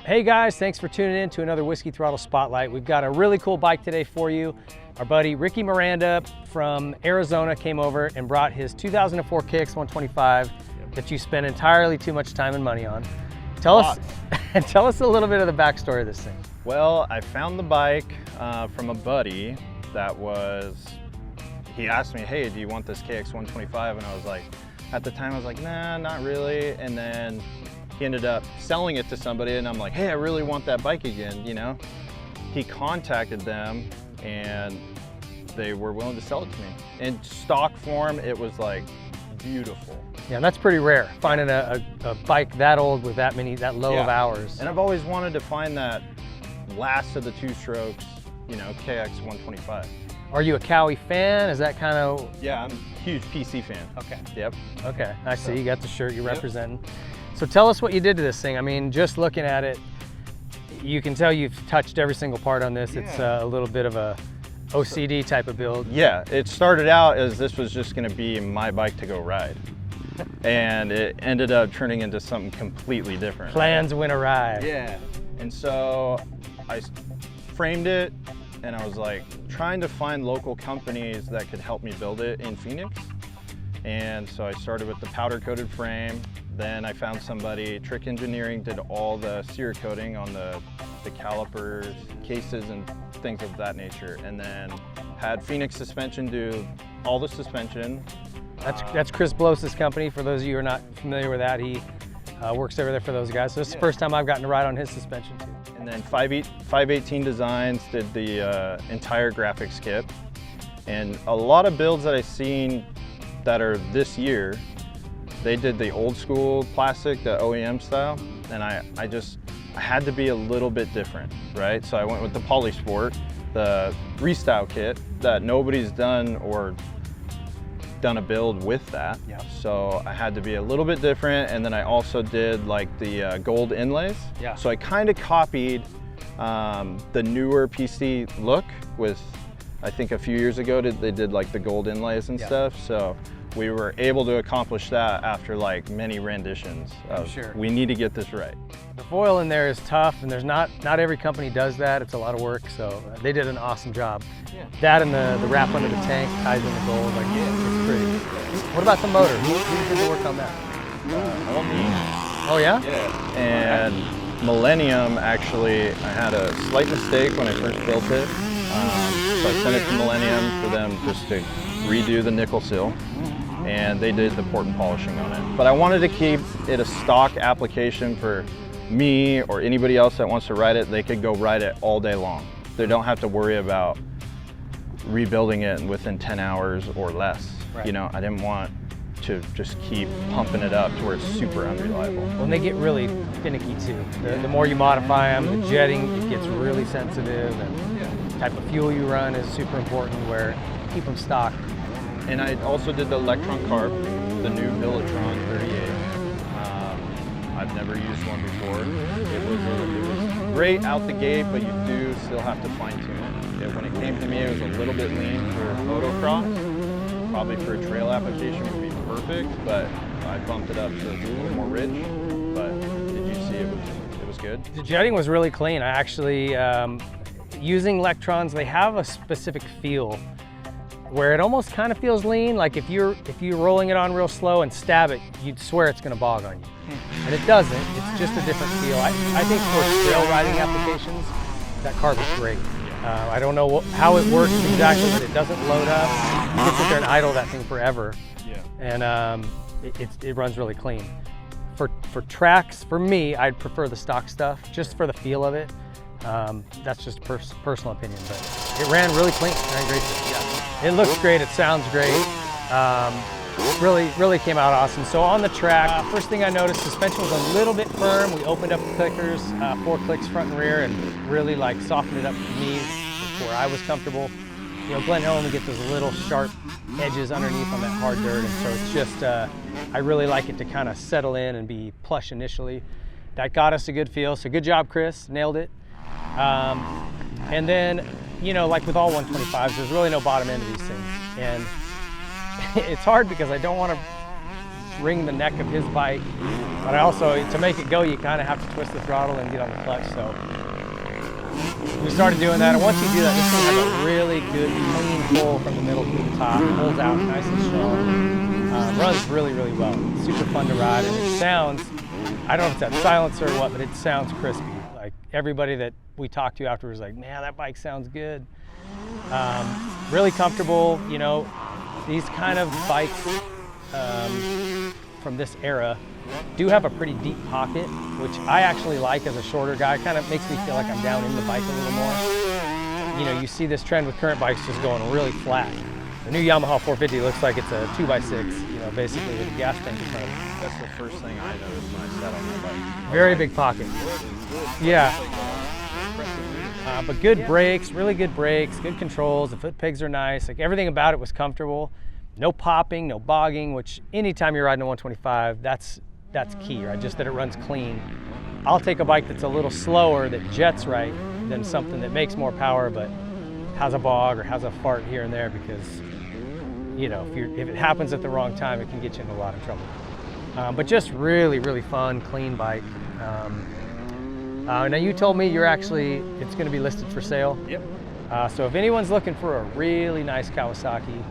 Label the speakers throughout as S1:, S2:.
S1: Hey guys, thanks for tuning in to another Whiskey Throttle Spotlight. We've got a really cool bike today for you. Our buddy Ricky Miranda from Arizona came over and brought his 2004 KX125 that you spent entirely too much time and money on. Tell us a little bit of the backstory of this thing.
S2: Well, I found the bike from a buddy he asked me, hey, do you want this KX125? And I was like, at the time I was like, nah, not really. And then he ended up selling it to somebody and I'm like, hey, I really want that bike again, you know? He contacted them and they were willing to sell it to me. In stock form, it was like beautiful.
S1: Yeah, that's pretty rare, finding a bike that old with that low of hours.
S2: And I've always wanted to find that last of the two strokes, you know, KX125.
S1: Are you a Cowie fan? Is that kind of?
S2: Yeah, I'm a huge PC fan.
S1: Okay.
S2: Yep.
S1: Okay, I see, you got the shirt you're representing. So tell us what you did to this thing. I mean, just looking at it, you can tell you've touched every single part on this. Yeah. It's a little bit of a OCD type of build.
S2: Yeah, it started out as this was just gonna be my bike to go ride. And it ended up turning into something completely different.
S1: Plans win a ride.
S2: Yeah, and so I framed it and I was like trying to find local companies that could help me build it in Phoenix. And so I started with the powder coated frame. Then I found somebody, Trick Engineering did all the cerakote coating on the calipers, cases and things of that nature. And then had Phoenix Suspension do all the suspension.
S1: That's Chris Blose's company. For those of you who are not familiar with that, he works over there for those guys. So this is the first time I've gotten to ride on his suspension too.
S2: And then 518 Designs did the entire graphics kit. And a lot of builds that I've seen that are this year, they did the old school plastic, the OEM style. And I had to be a little bit different, right? So I went with the Polysport, the restyle kit that nobody's done or done a build with that. Yeah. So I had to be a little bit different. And then I also did like the gold inlays. Yeah. So I kind of copied the newer PC look with, I think a few years ago, they did like the gold inlays and stuff. So we were able to accomplish that after like many renditions. Sure. We need to get this right.
S1: The foil in there is tough, and there's not every company does that. It's a lot of work, so they did an awesome job. Yeah. That and the wrap under the tank ties in the gold, like it's pretty. What about the motor? Who did the work on that?
S2: All me.
S1: Oh yeah?
S2: Yeah. And Millennium, actually, I had a slight mistake when I first built it. So I sent it to Millennium for them just to redo the nickel seal. And they did the port and polishing on it. But I wanted to keep it a stock application for me or anybody else that wants to ride it. They could go ride it all day long. They don't have to worry about rebuilding it within 10 hours or less. Right. You know, I didn't want to just keep pumping it up to where it's super unreliable.
S1: Well, and they get really finicky too. The more you modify them, the jetting, it gets really sensitive, and the type of fuel you run is super important, where keep them stock.
S2: And I also did the Electron carb, the new Militron 38. I've never used one before. It was great out the gate, but you do still have to fine tune it. When it came to me, it was a little bit lean for motocross. Probably for a trail application would be perfect, but I bumped it up so it's a little more rich. But did you see it was good?
S1: The jetting was really clean. I actually, using Electrons, they have a specific feel where it almost kind of feels lean. Like if you're rolling it on real slow and stab it, you'd swear it's gonna bog on you. And it doesn't, it's just a different feel. I think for trail riding applications, that carb is great. I don't know how it works exactly, but it doesn't load up. You can sit there and idle that thing forever. Yeah. And it runs really clean. For tracks, for me, I'd prefer the stock stuff, just for the feel of it. That's just a personal opinion, but it ran really clean, ran great. Yeah. It looks great, it sounds great. Really came out awesome. So on the track, first thing I noticed, suspension was a little bit firm. We opened up the clickers, 4 clicks front and rear, and really like softened it up for me where I was comfortable. You know, Glen Helen, we get those little sharp edges underneath on that hard dirt, and so it's just, I really like it to kind of settle in and be plush initially. That got us a good feel, so good job, Chris, nailed it. And then, you know, like with all 125s, there's really no bottom end to these things. And it's hard because I don't want to wring the neck of his bike. But I also, to make it go, you kind of have to twist the throttle and get on the clutch. So we started doing that, and once you do that, this thing has a really good clean pull from the middle to the top. It pulls out nice and strong. Runs really, really well. Super fun to ride, and it sounds, I don't know if it's that silencer or what, but it sounds crispy. Like everybody that we talked to afterwards was like, man, that bike sounds good. Really comfortable, you know. These kind of bikes from this era do have a pretty deep pocket, which I actually like as a shorter guy. It kind of makes me feel like I'm down in the bike a little more. You know, you see this trend with current bikes just going really flat. The new Yamaha 450 looks like it's a 2x6, you know, basically with a gas tank in front of it.
S2: That's the first thing I noticed when I sat on my bike.
S1: Very big pocket. Yeah. But good brakes, really good brakes, good controls. The foot pegs are nice. Like everything about it was comfortable. No popping, no bogging, which anytime you're riding a 125, that's key, right? Just that it runs clean. I'll take a bike that's a little slower, that jets right, than something that makes more power but has a bog or has a fart here and there, because, you know, if it happens at the wrong time, it can get you in a lot of trouble. But just really, really fun, clean bike. Now you told me it's going to be listed for sale.
S2: Yep.
S1: So if anyone's looking for a really nice Kawasaki,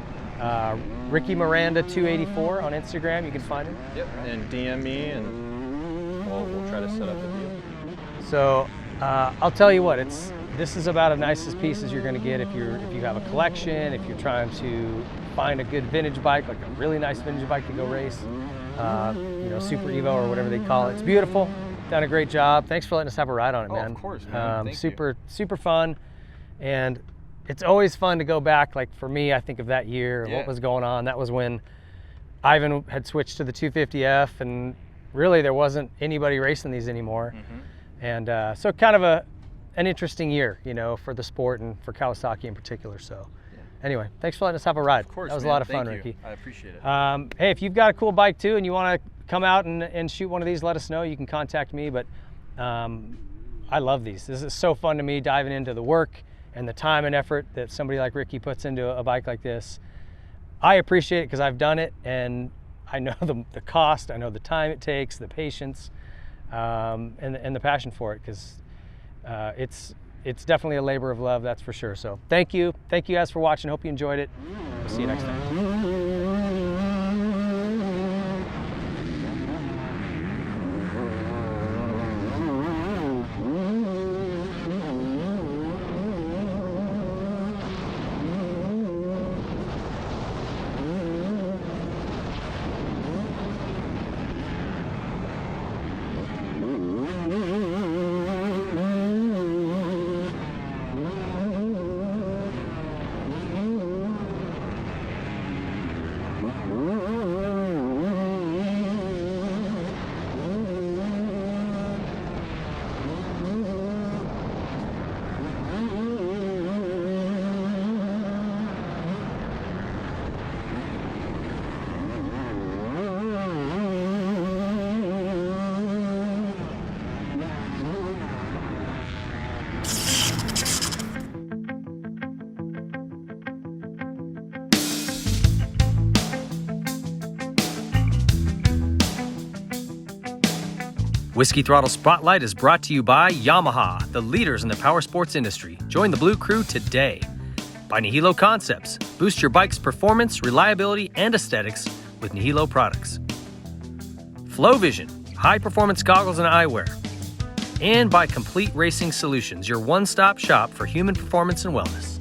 S1: Ricky Miranda 284 on Instagram, you can find him.
S2: Yep. And DM me, and we'll try to set up a deal.
S1: So I'll tell you what, this is about as nice a piece as you're going to get if you have a collection, if you're trying to find a good vintage bike, like a really nice vintage bike to go race, you know, Super Evo or whatever they call it. It's beautiful. Done a great job. Thanks for letting us have a ride on it, man.
S2: Of course, man. Thank you.
S1: Super fun, and it's always fun to go back. Like for me, I think of that year and what was going on. That was when Ivan had switched to the 250F, and really there wasn't anybody racing these anymore. And so kind of an interesting year, you know, for the sport and for Kawasaki in particular. So anyway, thanks for letting us have a ride.
S2: Of course,
S1: that was
S2: man.
S1: a lot of
S2: Thank
S1: fun,
S2: you.
S1: Ricky.
S2: I appreciate it.
S1: Hey, if you've got a cool bike too and you want to come out and shoot one of these, let us know. You can contact me, but I love these. This is so fun to me, diving into the work and the time and effort that somebody like Ricky puts into a bike like this. I appreciate it because I've done it, and I know the cost, I know the time it takes, the patience, and the passion for it, because it's definitely a labor of love, that's for sure. So thank you guys for watching. Hope you enjoyed it. We'll see you next time. Whiskey Throttle Spotlight is brought to you by Yamaha, the leaders in the power sports industry. Join the Blue Crew today. By Nihilo Concepts, boost your bike's performance, reliability, and aesthetics with Nihilo products. Flow Vision, high-performance goggles and eyewear. And by Complete Racing Solutions, your one-stop shop for human performance and wellness.